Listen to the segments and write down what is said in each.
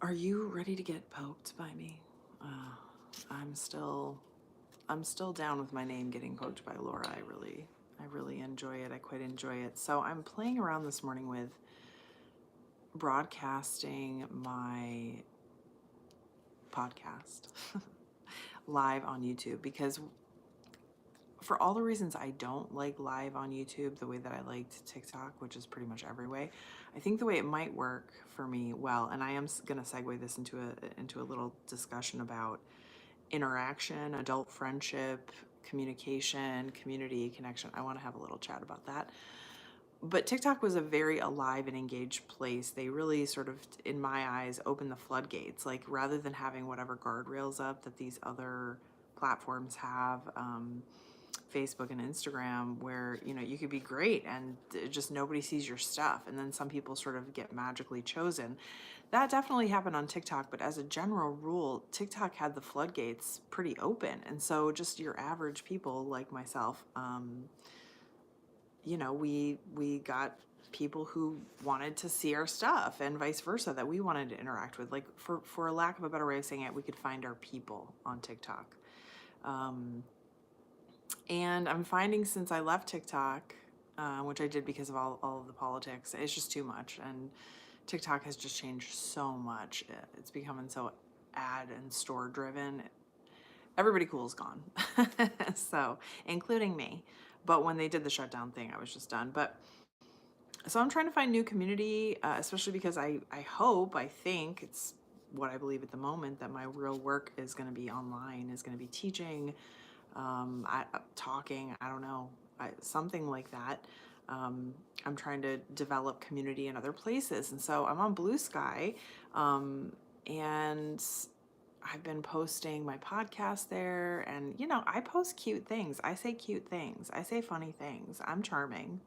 Are you ready to get poked by me? I'm still down with my name getting poked by Laura. I really enjoy it. I quite enjoy it. So I'm playing around this morning with broadcasting my podcast live on YouTube, because for all the reasons I don't like live on YouTube the way that I liked TikTok, which is pretty much every way, I think the way it might work for me well, and I am going to segue this into a little discussion about interaction, adult friendship, communication, community, connection. I want to have a little chat about that. But TikTok was a very alive and engaged place. They really sort of, in my eyes, opened the floodgates. Like, rather than having whatever guardrails up that these other platforms have, Facebook and Instagram, where you could be great and just nobody sees your stuff, and then some people sort of get magically chosen. That definitely happened on TikTok, but as a general rule, TikTok had the floodgates pretty open, and so just your average people like myself, we got people who wanted to see our stuff, and vice versa, that we wanted to interact with. Like, for a lack of a better way of saying it, we could find our people on TikTok. And I'm finding, since I left TikTok, which I did because of all of the politics, it's just too much. And TikTok has just changed so much. It's becoming so ad and store driven. Everybody cool is gone. So, including me. But when they did the shutdown thing, I was just done. But so I'm trying to find new community, especially because I think it's what I believe at the moment, that my real work is going to be online, is going to be teaching, talking, I don't know, something like that. I'm trying to develop community in other places. And so I'm on Blue Sky, and I've been posting my podcast there. And, I post cute things. I say cute things. I say funny things. I'm charming.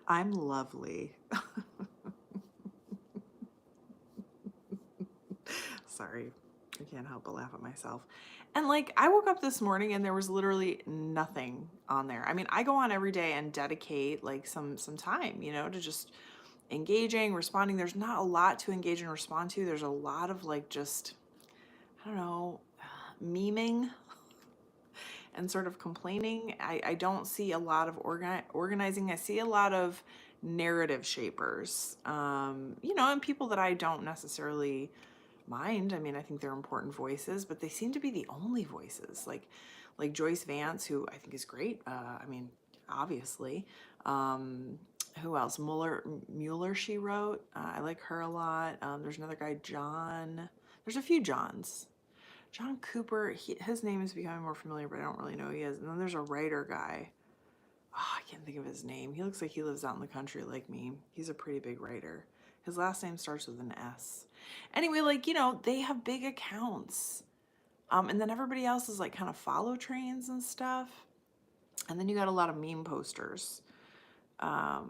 I'm lovely. Sorry. I can't help but laugh at myself. And like, I woke up this morning and there was literally nothing on there. I mean, I go on every day and dedicate like some time, to just engaging, responding. There's not a lot to engage and respond to. There's a lot of like just, I don't know, memeing and sort of complaining. I don't see a lot of organizing. I see a lot of narrative shapers, and people that I don't necessarily mind. I mean, I think they're important voices, but they seem to be the only voices. Like Joyce Vance, who I think is great. I mean, obviously. Who else? Mueller, she wrote. I like her a lot. There's another guy, John. There's a few Johns. John Cooper, his name is becoming more familiar, but I don't really know who he is. And then there's a writer guy. Oh, I can't think of his name. He looks like he lives out in the country like me. He's a pretty big writer. His last name starts with an S. Anyway, they have big accounts. And then everybody else is like kind of follow trains and stuff. And then you got a lot of meme posters. A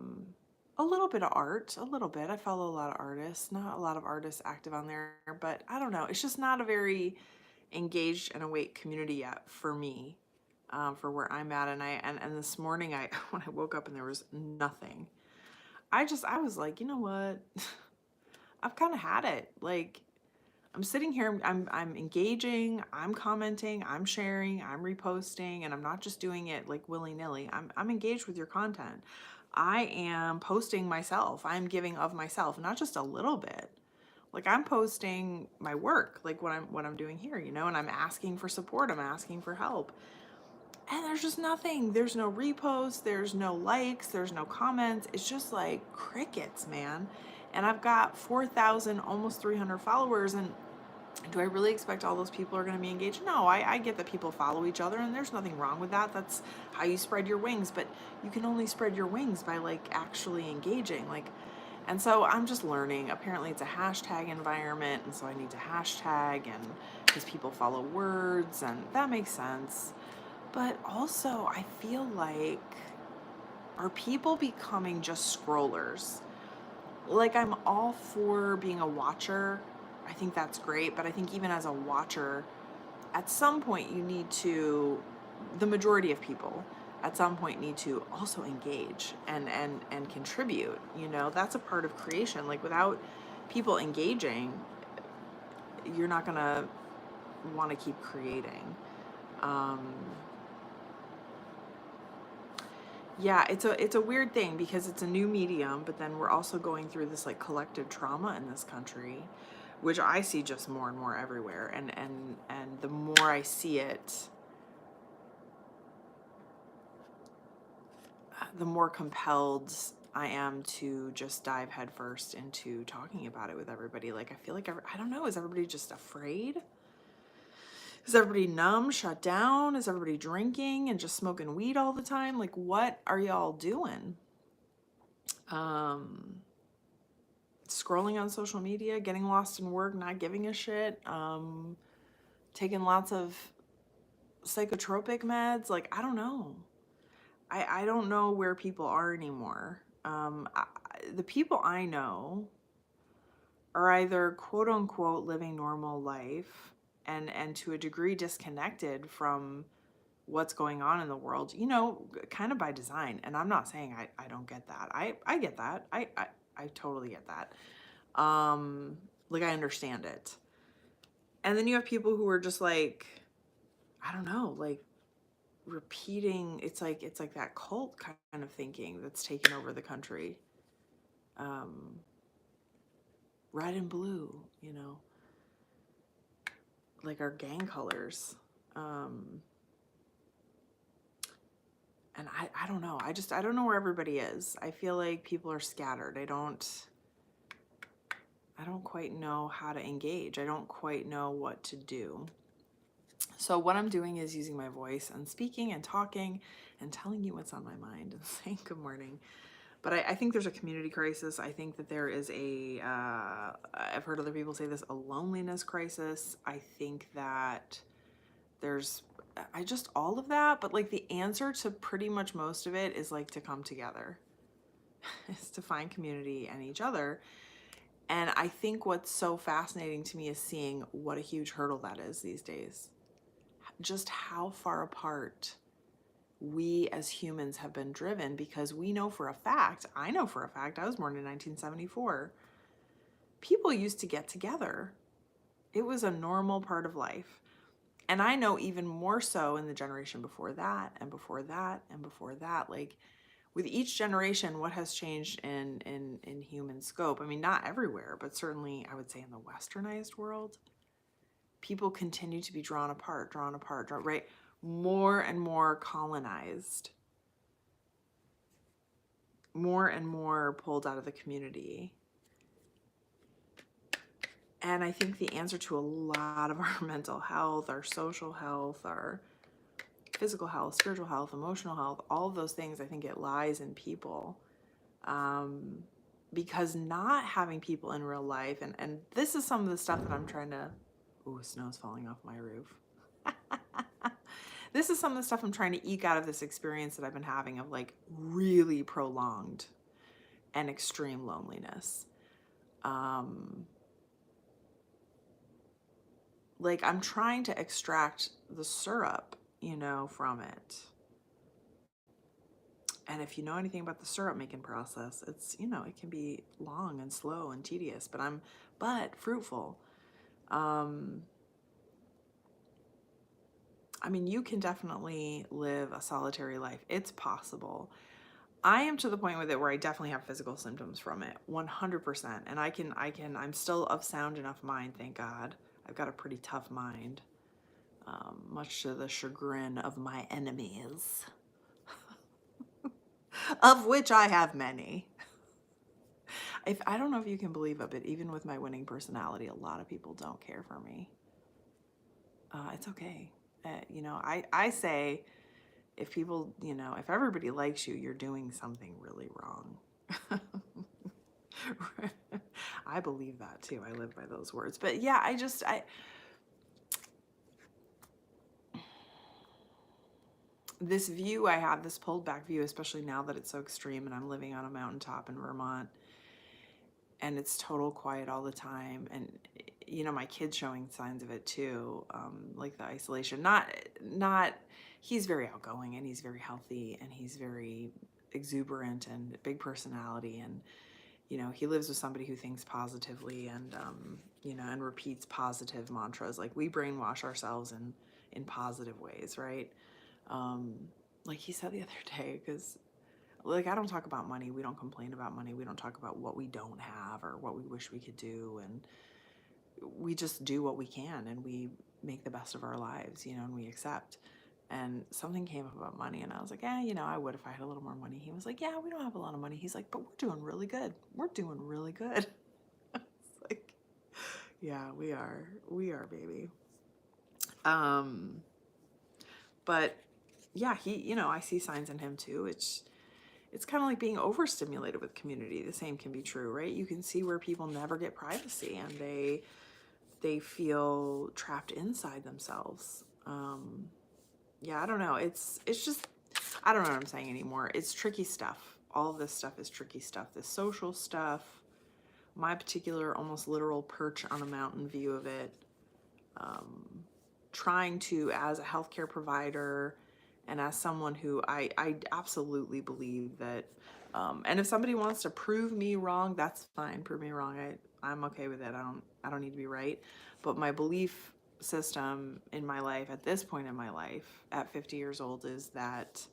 little bit of art, a little bit. I follow a lot of artists, not a lot of artists active on there, but I don't know. It's just not a very engaged and awake community yet for me, for where I'm at. And this morning, when I woke up and there was nothing, I was like, you know what? I've kind of had it. Like, I'm sitting here, I'm engaging, I'm commenting, I'm sharing, I'm reposting, and I'm not just doing it like willy-nilly. I'm engaged with your content. I am posting myself. I'm giving of myself, not just a little bit. Like, I'm posting my work, like what I'm doing here, and I'm asking for support, I'm asking for help. And there's just nothing. There's no reposts, there's no likes, there's no comments. It's just like crickets, man. And I've got 4,000, almost 300 followers, and do I really expect all those people are going to be engaged? No, I get that people follow each other, and there's nothing wrong with that. That's how you spread your wings, but you can only spread your wings by like actually engaging. And so I'm just learning. Apparently it's a hashtag environment, and so I need to hashtag, and because people follow words, and that makes sense. But also I feel like, are people becoming just scrollers? Like, I'm all for being a watcher. I think that's great, but I think even as a watcher, at some point you need to, the majority of people at some point need to also engage and contribute. That's a part of creation. Like, without people engaging, you're not gonna want to keep creating. um yeah, it's a weird thing because it's a new medium, but then we're also going through this like collective trauma in this country, which I see just more and more everywhere. And the more I see it, the more compelled I am to just dive headfirst into talking about it with everybody. Like, I feel like I don't know, is everybody just afraid? Is everybody numb, shut down? Is everybody drinking and just smoking weed all the time? Like, what are y'all doing? Um, Scrolling on social media, getting lost in work, not giving a shit, taking lots of psychotropic meds. Like, I don't know. I don't know where people are anymore. The people I know are either quote unquote living normal life and to a degree disconnected from what's going on in the world, kind of by design. And I'm not saying I don't get that. I get that. I totally get that. Like, I understand it. And then you have people who are just like, I don't know, like repeating. It's like that cult kind of thinking that's taken over the country. Um, Red and blue, like our gang colors. Um, and I don't know. I don't know where everybody is. I feel like people are scattered. I don't quite know how to engage. I don't quite know what to do. So what I'm doing is using my voice and speaking and talking and telling you what's on my mind and saying good morning. But I think there's a community crisis. I think that there is I've heard other people say this, a loneliness crisis. I think that there's, all of that. But like, the answer to pretty much most of it is like to come together, is to find community and each other. And I think what's so fascinating to me is seeing what a huge hurdle that is these days. Just how far apart we as humans have been driven, because we know for a fact, I know for a fact, I was born in 1974. People used to get together. It was a normal part of life. And I know even more so in the generation before that and before that and before that. Like, with each generation, what has changed in human scope? I mean, not everywhere, but certainly I would say in the westernized world, people continue to be drawn apart, right? More and more colonized, more and more pulled out of the community. And I think the answer to a lot of our mental health, our social health, our physical health, spiritual health, emotional health, all of those things, I think it lies in people. Because not having people in real life, and this is some of the stuff that I'm trying to, ooh, snow's falling off my roof. This is some of the stuff I'm trying to eke out of this experience that I've been having of like really prolonged and extreme loneliness. Like, I'm trying to extract the syrup, from it. And if you know anything about the syrup making process, it's, it can be long and slow and tedious, but fruitful. I mean, you can definitely live a solitary life. It's possible. I am to the point with it where I definitely have physical symptoms from it, 100%. And I'm still of sound enough mind, thank God. I've got a pretty tough mind, much to the chagrin of my enemies, of which I have many. I don't know if you can believe it, but even with my winning personality, a lot of people don't care for me. It's okay. I say, if people, if everybody likes you, you're doing something really wrong. I believe that too. I live by those words. But yeah, this view I have, this pulled back view, especially now that it's so extreme and I'm living on a mountaintop in Vermont and it's total quiet all the time. And, my kids showing signs of it too, like the isolation, not he's very outgoing and he's very healthy and he's very exuberant and big personality. And, he lives with somebody who thinks positively and, and repeats positive mantras. Like we brainwash ourselves in positive ways, right? Um, like he said the other day, because like I don't talk about money. We don't complain about money. We don't talk about what we don't have or what we wish we could do. And we just do what we can and we make the best of our lives, and we accept. And something came up about money and I was like, I would if I had a little more money. He was like, yeah, we don't have a lot of money. He's like, but we're doing really good. We're doing really good. It's like, yeah, we are. We are, baby. Um, but yeah, I see signs in him too. It's kind of like being overstimulated with community. The same can be true, right? You can see where people never get privacy and they feel trapped inside themselves. Yeah, I don't know. It's just, I don't know what I'm saying anymore. It's tricky stuff. All of this stuff is tricky stuff. This social stuff, my particular almost literal perch on a mountain view of it, trying to, as a healthcare provider and as someone who I absolutely believe that, and if somebody wants to prove me wrong, that's fine. Prove me wrong. I'm okay with it. I don't need to be right. But my belief system in my life at this point in my life at 50 years old is that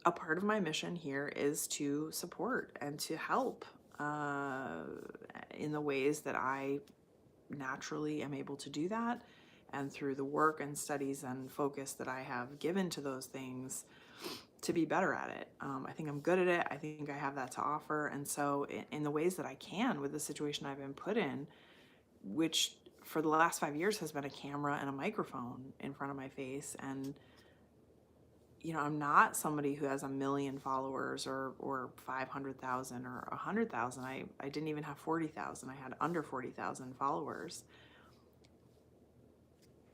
a part of my mission here is to support and to help in the ways that I naturally am able to do that, and through the work and studies and focus that I have given to those things to be better at it. I think I'm good at it. I think I have that to offer. And so in the ways that I can with the situation I've been put in, which for the last 5 years has been a camera and a microphone in front of my face. And, I'm not somebody who has 1 million followers or 500,000 or 100,000. I didn't even have 40,000. I had under 40,000 followers.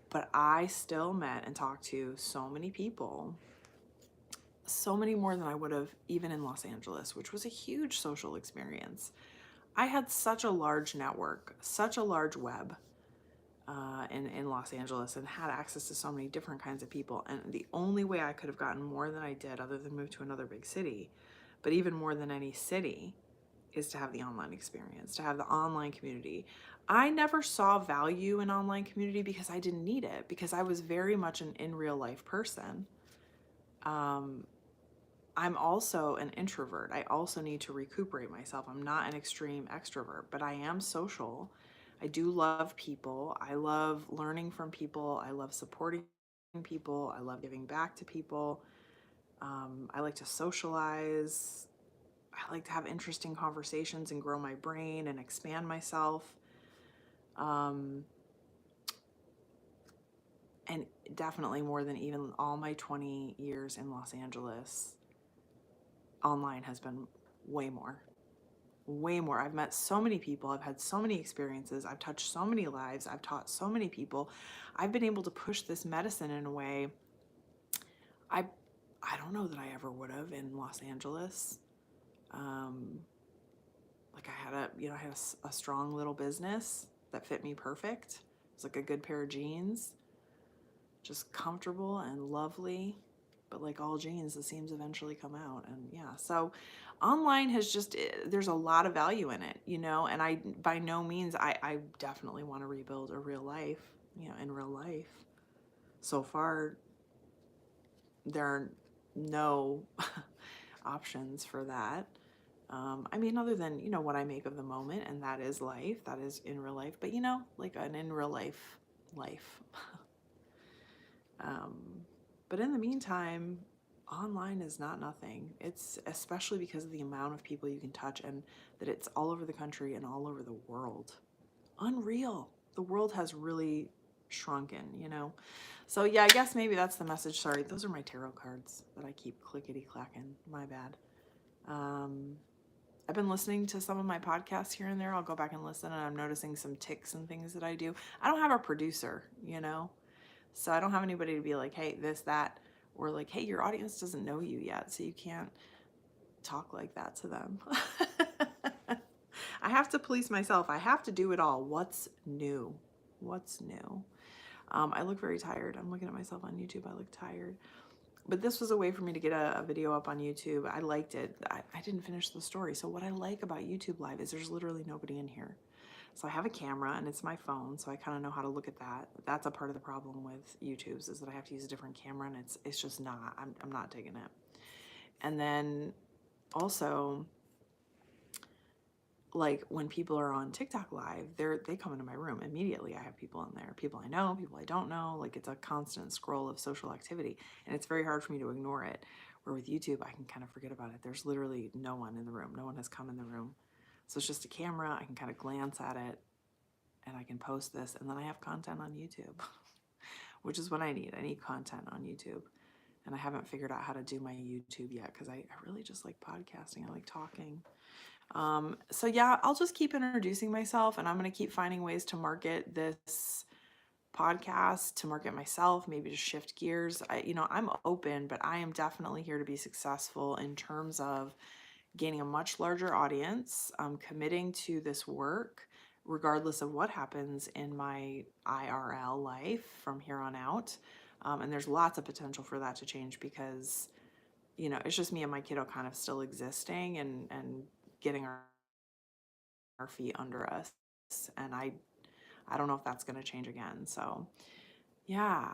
But I still met and talked to so many people, so many more than I would have even in Los Angeles, which was a huge social experience. I had such a large network, such a large web in Los Angeles, and had access to so many different kinds of people. And the only way I could have gotten more than I did, other than move to another big city, but even more than any city, is to have the online experience, to have the online community. I never saw value in online community because I didn't need it, because I was very much an in real life person. I'm also an introvert. I also need to recuperate myself. I'm not an extreme extrovert, but I am social. I do love people. I love learning from people. I love supporting people. I love giving back to people. I like to socialize. I like to have interesting conversations and grow my brain and expand myself. And definitely more than even all my 20 years in Los Angeles, online has been way more. Way more. I've met so many people. I've had so many experiences. I've touched so many lives. I've taught so many people. I've been able to push this medicine in a way I don't know that I ever would have in Los Angeles. Like I had a strong little business that fit me perfect. It was like a good pair of jeans, just comfortable and lovely. But like all jeans, the seams eventually come out. And yeah, so online has just, there's a lot of value in it, and I, by no means, I definitely want to rebuild a real life, in real life. So far, there are no options for that. I mean, other than, what I make of the moment, and that is life, that is in real life, but like an in real life. But in the meantime, online is not nothing. It's especially because of the amount of people you can touch and that it's all over the country and all over the world. Unreal. The world has really shrunken, So yeah, I guess maybe that's the message. Sorry, those are my tarot cards that I keep clickety-clacking. My bad. I've been listening to some of my podcasts here and there. I'll go back and listen, and I'm noticing some tics and things that I do. I don't have a producer, so I don't have anybody to be like, hey, this, that, or like, hey, your audience doesn't know you yet, so you can't talk like that to them. I have to police myself. I have to do it all. What's new? What's new? I look very tired. I'm looking at myself on YouTube. I look tired. But this was a way for me to get a video up on YouTube. I liked it. I didn't finish the story. So what I like about YouTube Live is there's literally nobody in here. So I have a camera and it's my phone, so I kind of know how to look at that. That's a part of the problem with YouTube's is that I have to use a different camera, and it's just not. I'm not digging it. And then also, like when people are on TikTok Live, they come into my room immediately. I have people in there, people I know, people I don't know. Like it's a constant scroll of social activity, and it's very hard for me to ignore it. Where with YouTube, I can kind of forget about it. There's literally no one in the room. No one has come in the room, so it's just a camera. I can kind of glance at it, and I can post this, and then I have content on YouTube, which is what I need. I need content on YouTube, and I haven't figured out how to do my YouTube yet because I really just like podcasting. I like talking. So yeah, I'll just keep introducing myself, and I'm going to keep finding ways to market this podcast, to market myself, maybe to shift gears. I'm open, but I am definitely here to be successful in terms of gaining a much larger audience, committing to this work, regardless of what happens in my IRL life from here on out. And there's lots of potential for that to change because, it's just me and my kiddo kind of still existing and getting our feet under us. And I don't know if that's going to change again. So yeah.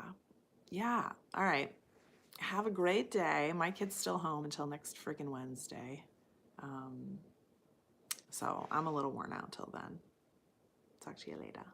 Yeah. All right. Have a great day. My kid's still home until next freaking Wednesday. So I'm a little worn out till then. Talk to you later.